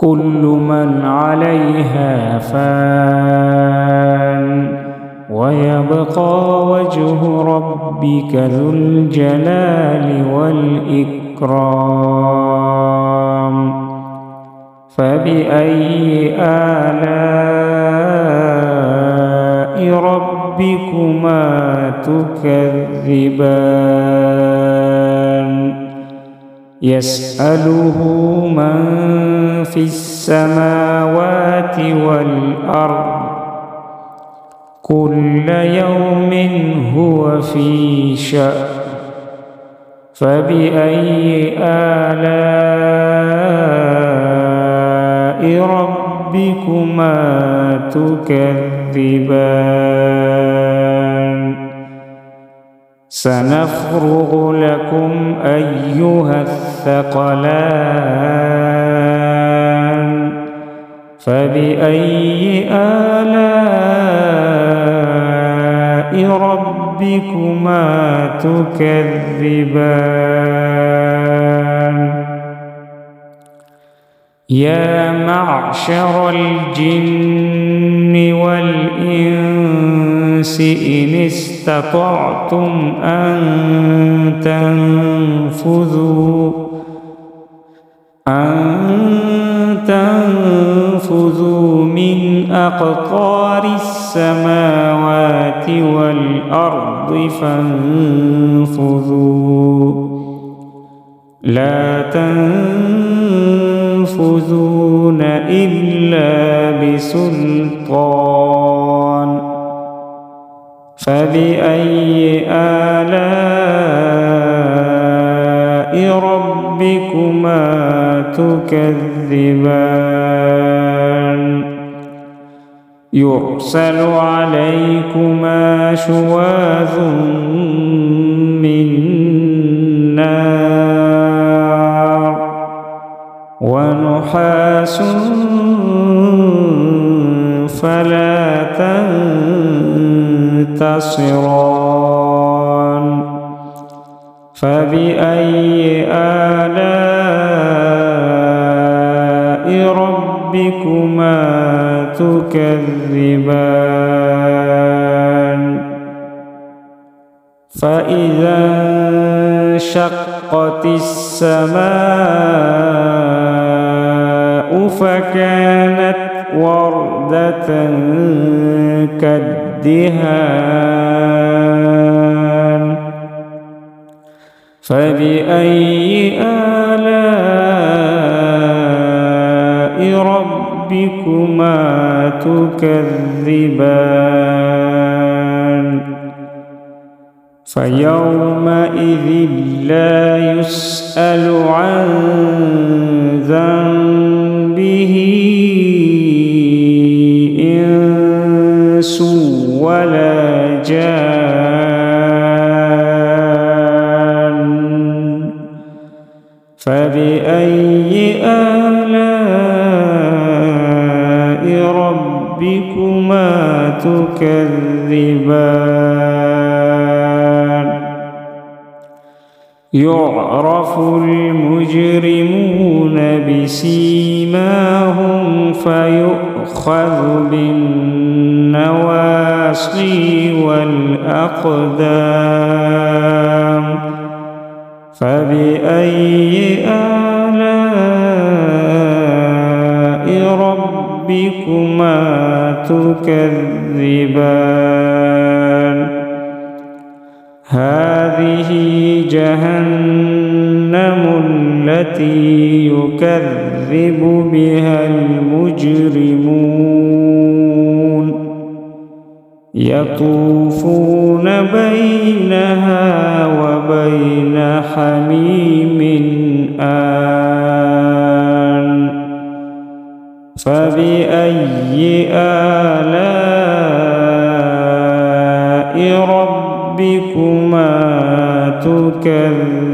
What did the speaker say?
كل من عليها فان ويبقى وجه ربك ذو الجلال والإكرام فبأي آلاء ربكما تكذبان يسأله من في السماوات والأرض كل يوم هو في شأن فبأي آلاء ربكما تكذبان سنفرغ لكم أيها الثقلان فبأي آلاء ربكما تكذبان يا معشر الجن والإنس إن استطعتم أن تنفذوا من أقطار السماوات والأرض فانفذوا لا تنفذون إلا بسلطان فبأي آلاء ربكما تكذبان يرسل عليكما شواظ من نار ونحاس فلا تنتصران فبأي آلاء ربكما تكذبان فإذا انشقت السماء فكانت وردة كالدهان فبأي آلاء ربكما تكذبان فيومئذ لا يسأل عن ذنبه إنس ولا جان فبأي آلاء ربكما تكذبان يعرف المجرمون بسيماهم فيؤخذ بالنواصي والأقدام فبأي آلاء ربكما تكذبان هذه جهنم التي يكذب بها المجرمون يطوفون بينها وبين حميم آن فبأي آلاء ربكما تكذبان